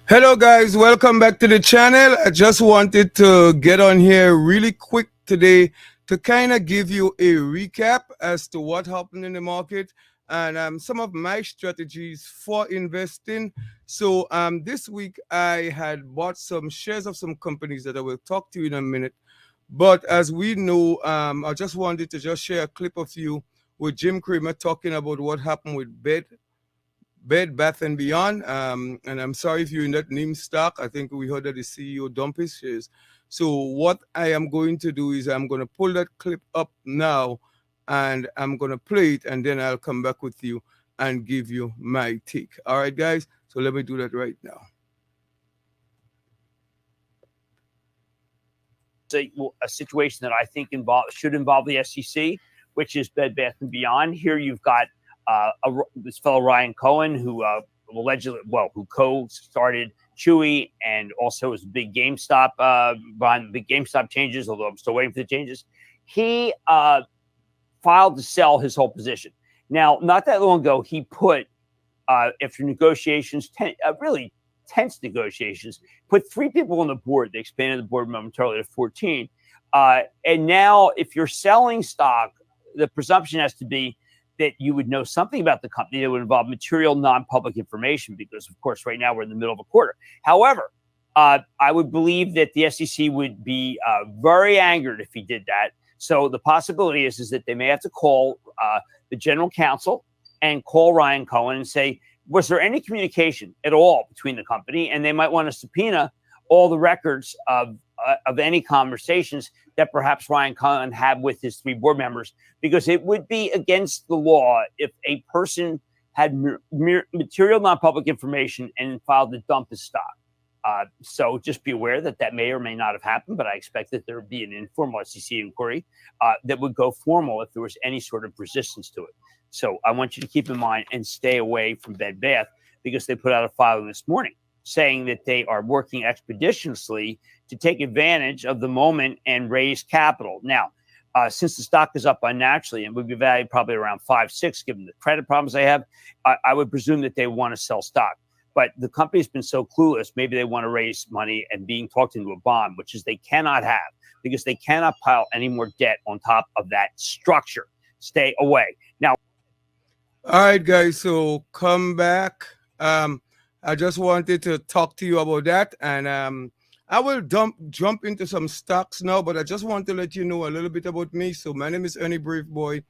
Hello guys, welcome back to the channel. I just wanted to get on here really quick today to kind of give you a recap as to what happened in the market and some of my strategies for investing. So this week I had bought some shares of some companies that I will talk to you in a minute. But as we know, I just wanted to just share a clip of you with Jim Cramer talking about what happened with Bed Bath and Beyond. And I'm sorry if you're in that name stock. I think we heard that the CEO dumped his shares. So what I am going to do is I'm going to pull that clip up now and I'm going to play it and then I'll come back with you and give you my take. All right, guys. So let me do that right now. A situation that I think should involve the SEC, which is Bed Bath and Beyond. Here you've got this fellow Ryan Cohen, who allegedly, who co-started Chewy and also was a big GameStop behind the big GameStop changes. Although I'm still waiting for the changes, he filed to sell his whole position. Now, not that long ago, he put after negotiations, really tense negotiations, put 3 people on the board. They expanded the board momentarily to 14. And now, if you're selling stock, the presumption has to be that you would know something about the company that would involve material non-public information, because, of course, right now we're in the middle of a quarter. However, I would believe that the SEC would be very angered if he did that. So the possibility is that they may have to call the general counsel and call Ryan Cohen and say, was there any communication at all between the company? And they might want to subpoena all the records of any conversations that perhaps Ryan Cohen had with his 3 board members, because it would be against the law if a person had material non-public information and filed to dump his stock. So just be aware that may or may not have happened, but I expect that there would be an informal SEC inquiry that would go formal if there was any sort of resistance to it. So I want you to keep in mind and stay away from Bed Bath, because they put out a filing this morning saying that they are working expeditiously to take advantage of the moment and raise capital. Now, since the stock is up unnaturally and would be valued probably around 5, 6, given the credit problems they have, I would presume that they want to sell stock. But the company's been so clueless, maybe they want to raise money and being talked into a bond, which is they cannot have, because they cannot pile any more debt on top of that structure. Stay away. Now, all right, guys. So come back. I just wanted to talk to you about that, and I will jump into some stocks now. But I just want to let you know a little bit about me. So my name is Ernie Brave Boy.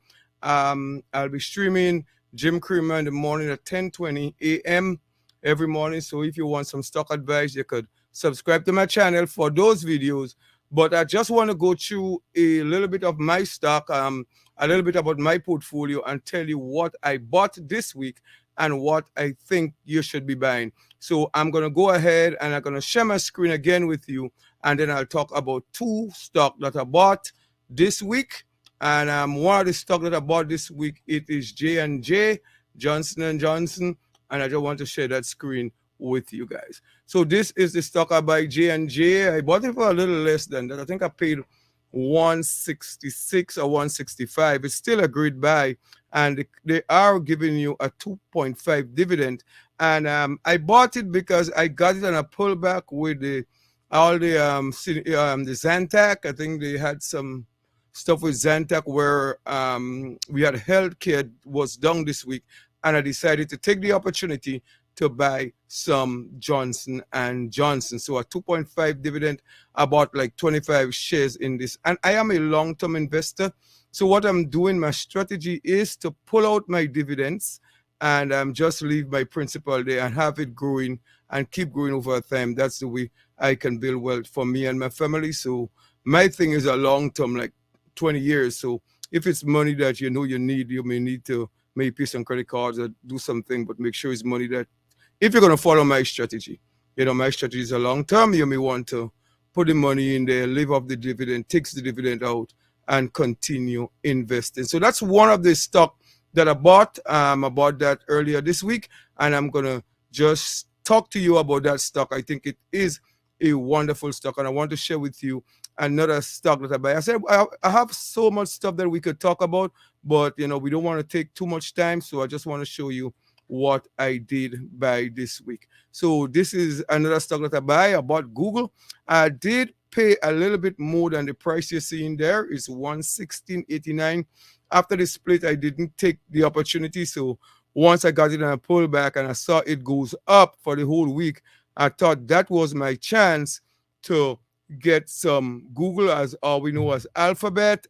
I'll be streaming Jim Cramer in the morning at 10:20 a.m. every morning. So if you want some stock advice, you could subscribe to my channel for those videos. But I just want to go through a little bit of my stock, a little bit about my portfolio, and tell you what I bought this week and what I think you should be buying. So I'm going to go ahead and I'm going to share my screen again with you, and then I'll talk about 2 stocks that I bought this week. And one of the stocks that I bought this week, it is J&J, Johnson & Johnson, and I just want to share that screen with you guys. So this is the stock I buy, J&J. I bought it for a little less than that. I think I paid 166 or 165. It's still a great buy, and they are giving you a 2.5 dividend. And I bought it because I got it on a pullback with the Zantac. I think they had some stuff with Zantac where we had healthcare was down this week, and I decided to take the opportunity to buy some Johnson & Johnson. So a 2.5 dividend, I bought like 25 shares in this. And I am a long-term investor. So what I'm doing, my strategy is to pull out my dividends and just leave my principal there and have it growing and keep growing over time. That's the way I can build wealth for me and my family. So my thing is a long-term, like 20 years. So if it's money that you know you need, you may need to maybe pay some credit cards or do something, but make sure it's money that, if you're going to follow my strategy, my strategy is a long term. You may want to put the money in there, live off the dividend, takes the dividend out, and continue investing. So that's one of the stock that I bought. I bought that earlier this week, and I'm going to just talk to you about that stock. I think it is a wonderful stock, and I want to share with you another stock that I buy. I said I have so much stuff that we could talk about, but we don't want to take too much time, so I just want to show you what I did buy this week. So this is another stock that I buy. I bought Google. I did pay a little bit more than the price you're seeing there. It's 116.89. After the split, I didn't take the opportunity. So once I got it and I pulled back and I saw it goes up for the whole week, I thought that was my chance to get some Google, as all we know as Alphabet.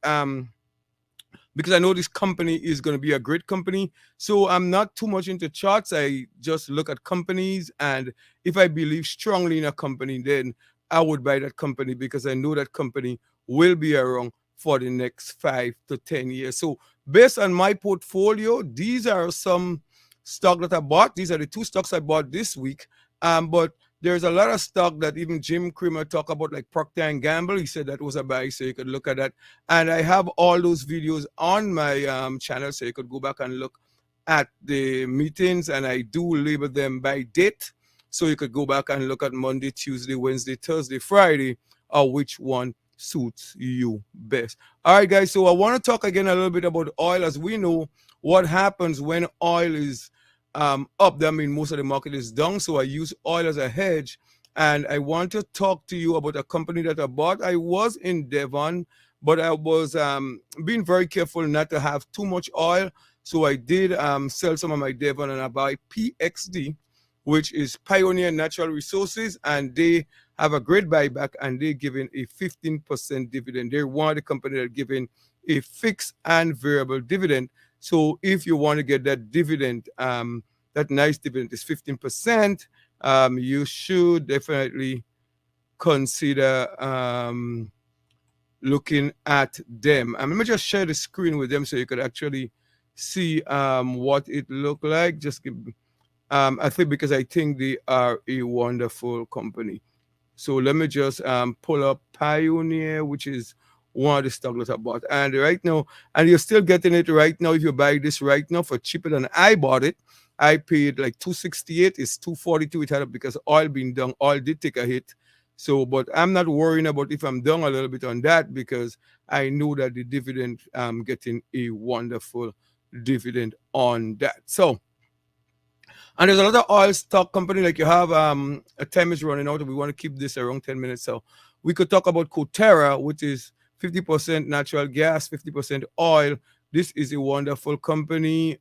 Because I know this company is going to be a great company. So I'm not too much into charts. I just look at companies, and if I believe strongly in a company, then I would buy that company because I know that company will be around for the next 5 to 10 years. So based on my portfolio, these are some stock that I bought. These are the two stocks I bought this week. But there's a lot of stock that even Jim Cramer talked about, like Procter and Gamble. He said that was a buy, so you could look at that. And I have all those videos on my channel, so you could go back and look at the meetings, and I do label them by date, so you could go back and look at Monday, Tuesday, Wednesday, Thursday, Friday, or which one suits you best. All right, guys, so I want to talk again a little bit about oil. As we know, what happens when oil is up, that means most of the market is down, so I use oil as a hedge. And I want to talk to you about a company that I bought. I was in Devon, but I was being very careful not to have too much oil. So I did sell some of my Devon, and I buy PXD, which is Pioneer Natural Resources, and they have a great buyback, and they're giving a 15% dividend. They're one of the companies that are giving a fixed and variable dividend. So if you want to get that dividend, that nice dividend is 15%, you should definitely consider looking at them. Let me just share the screen with them so you could actually see what it looked like. Just give, I think, because I think they are a wonderful company. So let me just pull up Pioneer, which is one of the stocks that I bought. And right now, and you're still getting it right now if you buy this right now for cheaper than I bought it. I paid like 268. It's 242. It had up because oil being down. Oil did take a hit. So, but I'm not worrying about if I'm down a little bit on that, because I know that the dividend, getting a wonderful dividend on that. So, and there's a lot of oil stock company, like you have a time is running out and we want to keep this around 10 minutes. So we could talk about Coterra, which is 50% natural gas, 50% oil. This is a wonderful company.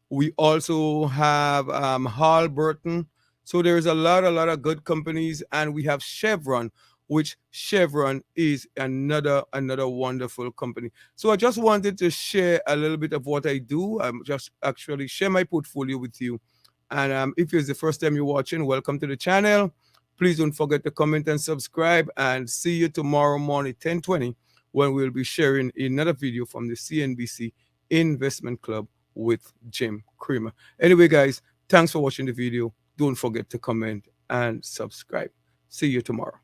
We also have Halliburton. So there's a lot of good companies, and we have Chevron, which Chevron is another wonderful company. So I just wanted to share a little bit of what I do. I'm just actually share my portfolio with you. And if it's the first time you're watching, welcome to the channel. Please don't forget to comment and subscribe, and see you tomorrow morning 10:20 when we'll be sharing another video from the CNBC Investment Club with Jim Cramer. Anyway, guys, thanks for watching the video. Don't forget to comment and subscribe. See you tomorrow.